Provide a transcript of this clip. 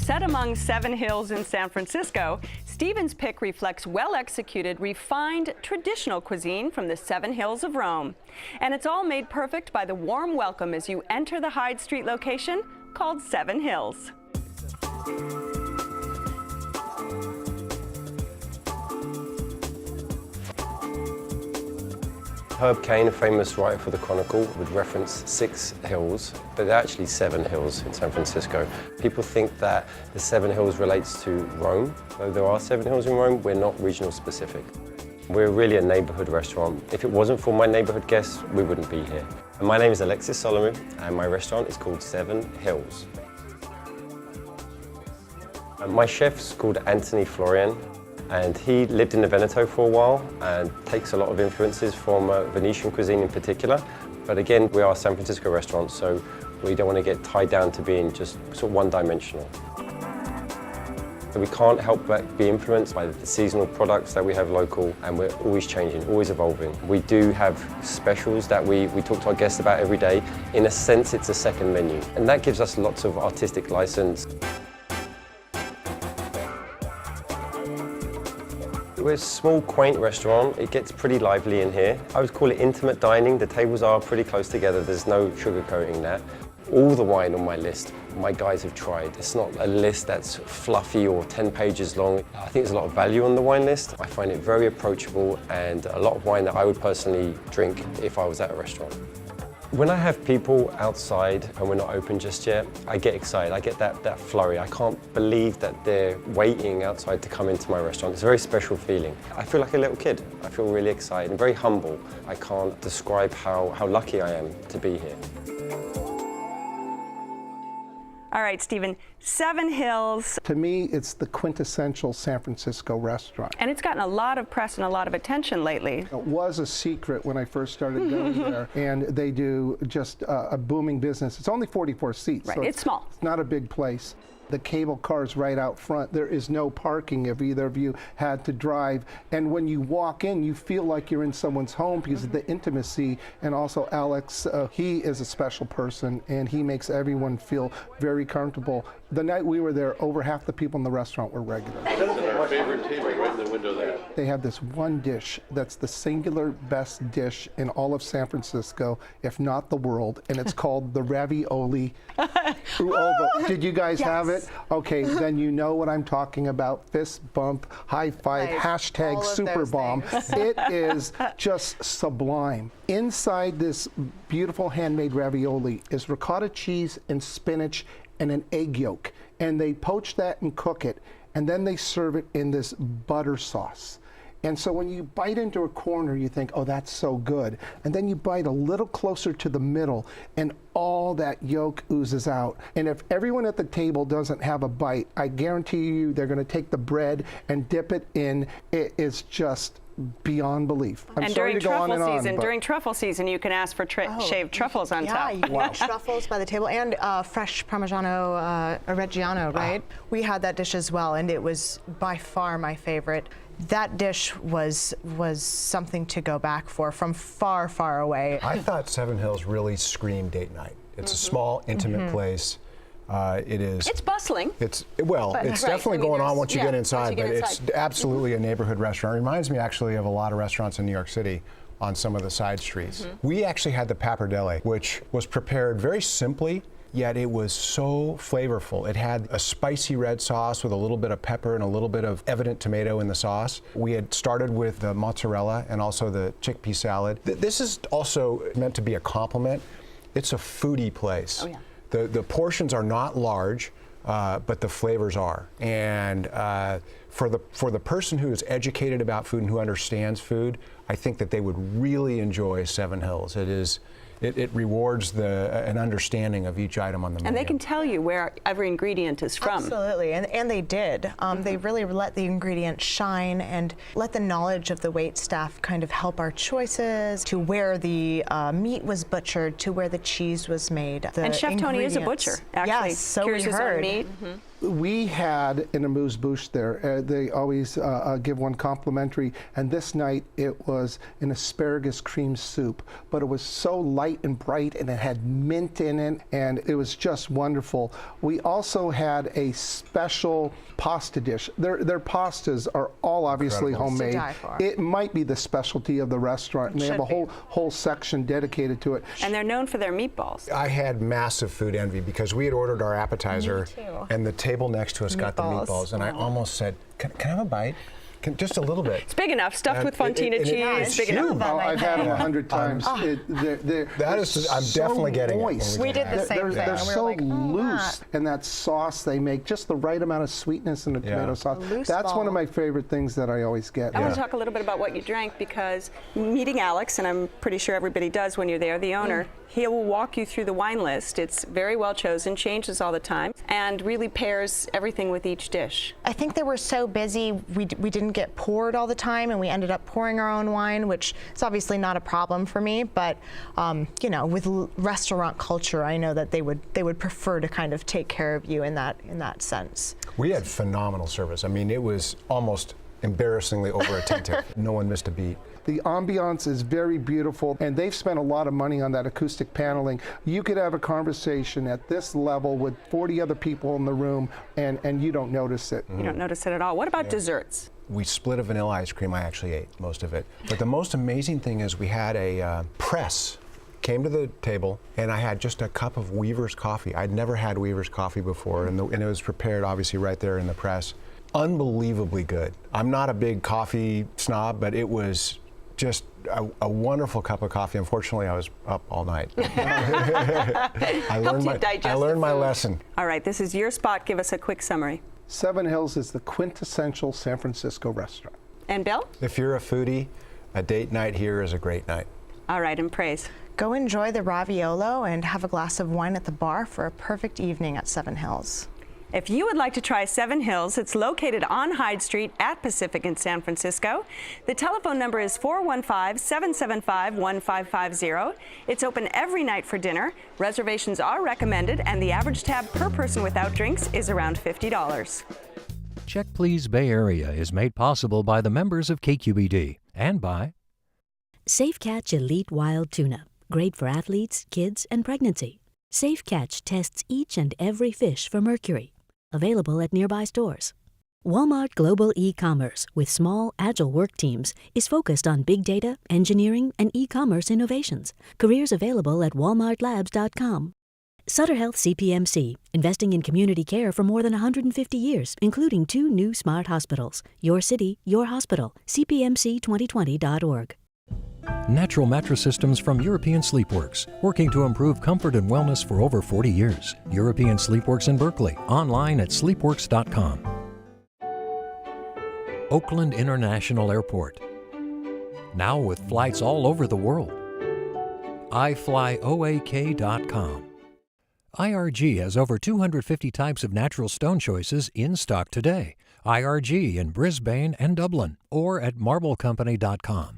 Set among 7 hills in San Francisco, Stephen's pick reflects well-executed, refined, traditional cuisine from the 7 hills of Rome. And it's all made perfect by the warm welcome as you enter the Hyde Street location called 7 Hills. Herb Cain, a famous writer for the Chronicle, would reference 6 hills, but there are actually 7 hills in San Francisco. People think that the 7 hills relates to Rome. Though there are 7 hills in Rome, we're not regional specific. We're really a neighborhood restaurant. If it wasn't for my neighborhood guests, we wouldn't be here. And my name is Alexis Solomon, and my restaurant is called 7 Hills. My chef's called Anthony Florian, and he lived in the Veneto for a while and takes a lot of influences from Venetian cuisine in particular. But again, we are a San Francisco restaurant, so we don't want to get tied down to being just sort of one-dimensional. We can't help but be influenced by the seasonal products that we have local, and we're always changing, always evolving. We do have specials that we talk to our guests about every day. In a sense, it's a second menu, and that gives us lots of artistic license. We're a small, quaint restaurant. It gets pretty lively in here. I would call it intimate dining. The tables are pretty close together. There's no sugarcoating that. All the wine on my list, my guys have tried. It's not a list that's fluffy or 10 pages long. I think there's a lot of value on the wine list. I find it very approachable and a lot of wine that I would personally drink if I was at a restaurant. When I have people outside and we're not open just yet, I get excited. I get that flurry. I can't believe that they're waiting outside to come into my restaurant. It's a very special feeling. I feel like a little kid. I feel really excited and very humble. I can't describe how lucky I am to be here. All right, Stephen, 7 Hills. To me, it's the quintessential San Francisco restaurant. And it's gotten a lot of press and a lot of attention lately. It was a secret when I first started going there, and they do just a booming business. It's only 44 seats. Right, so it's small. It's not a big place. The cable car's right out front. There is no parking if either of you had to drive. And when you walk in, you feel like you're in someone's home because of the intimacy. And also Alex, he is a special person, and he makes everyone feel very comfortable. The night we were there, over half the people in the restaurant were regulars. Our favorite table right in the window there. They have this one dish that's the singular best dish in all of San Francisco, if not the world, and it's called the Ravioli. Did you guys have it? Okay, then you know what I'm talking about. Fist bump, high five, hashtag super bomb. It is just sublime. Inside this beautiful handmade ravioli is ricotta cheese and spinach and an egg yolk. And they poach that and cook it, and then they serve it in this butter sauce. And so when you bite into a corner, you think, oh, that's so good. And then you bite a little closer to the middle, and all that yolk oozes out. And if everyone at the table doesn't have a bite, I guarantee you they're going to take the bread and dip it in. It is just beyond belief. And during truffle season, you can ask for shaved truffles on top. Yeah, you get truffles by the table, and fresh Parmigiano Reggiano, right? We had that dish as well, and it was by far my favorite. That dish was something to go back for from far, far away. I thought 7 Hills really screamed date night. It's a small, intimate place. It is. It's bustling. It's definitely going on once you get inside, but it's absolutely a neighborhood restaurant. It reminds me actually of a lot of restaurants in New York City on some of the side streets. We actually had the pappardelle, which was prepared very simply, yet it was so flavorful. It had a spicy red sauce with a little bit of pepper and a little bit of evident tomato in the sauce. We had started with the mozzarella and also the chickpea salad. This is also meant to be a compliment. It's a foodie place. Oh, yeah. The portions are not large, but the flavors are. And for the person who is educated about food and who understands food, I think that they would really enjoy 7 Hills. It rewards an understanding of each item on the menu. And they can tell you where every ingredient is from. Absolutely, and they did. They really let the ingredients shine and let the knowledge of the wait staff kind of help our choices, to where the meat was butchered, to where the cheese was made. And Chef Tony is a butcher, actually. Yes, so Cures we his own heard. meat. We had an amuse-bouche there. They always give one complimentary, and this night it was an asparagus cream soup, but it was so light and bright, and it had mint in it, and it was just wonderful. We also had a special pasta dish. Their pastas are all obviously homemade. To die for. It might be the specialty of the restaurant, and they have a whole section dedicated to it. And they're known for their meatballs. I had massive food envy because we had ordered our appetizer, and the table next to us got the meatballs, and I almost said, "Can I have a bite? Just a little bit." It's big enough, stuffed with fontina cheese. It's big enough. huge. Oh, I've had them 100 times. I'm definitely getting it. We did the same thing. They're and we were so like, loose, and that sauce they make, just the right amount of sweetness in the tomato sauce. That's one of my favorite things that I always get. I want to talk a little bit about what you drank, because meeting Alex, and I'm pretty sure everybody does when you're there, the owner, he will walk you through the wine list. It's very well chosen, changes all the time, and really pairs everything with each dish. I think they were so busy, we didn't get poured all the time, and we ended up pouring our own wine, which is obviously not a problem for me. But you know, with restaurant culture, I know that they would prefer to kind of take care of you in that sense. We had phenomenal service. I mean, it was almost embarrassingly over attentive. No one missed a beat. The ambiance is very beautiful, and they've spent a lot of money on that acoustic paneling. You could have a conversation at this level with 40 other people in the room, and you don't notice it. You don't notice it at all. What about desserts? We split a vanilla ice cream. I actually ate most of it. But the most amazing thing is we had a press came to the table, and I had just a cup of Weaver's coffee. I'd never had Weaver's coffee before, and it was prepared obviously right there in the press. Unbelievably good. I'm not a big coffee snob, but it was just a wonderful cup of coffee. Unfortunately, I was up all night. I learned my lesson. All right, this is your spot. Give us a quick summary. Seven Hills is the quintessential San Francisco restaurant. And Bill? If you're a foodie, a date night here is a great night. All right, and Praise. Go enjoy the Raviolo and have a glass of wine at the bar for a perfect evening at Seven Hills. If you would like to try Seven Hills, it's located on Hyde Street at Pacific in San Francisco. The telephone number is 415-775-1550. It's open every night for dinner. Reservations are recommended, and the average tab per person without drinks is around $50. Check Please Bay Area is made possible by the members of KQED and by Safe Catch Elite Wild Tuna. Great for athletes, kids, and pregnancy. Safe Catch tests each and every fish for mercury. Available at nearby stores. Walmart Global E-Commerce, with small, agile work teams, is focused on big data, engineering, and e-commerce innovations. Careers available at walmartlabs.com. Sutter Health CPMC, investing in community care for more than 150 years, including 2 new smart hospitals. Your city, your hospital. CPMC2020.org. Natural Mattress Systems from European Sleepworks, working to improve comfort and wellness for over 40 years. European Sleepworks in Berkeley, online at sleepworks.com. Oakland International Airport, now with flights all over the world. iFlyOAK.com. IRG has over 250 types of natural stone choices in stock today. IRG in Brisbane and Dublin, or at marblecompany.com.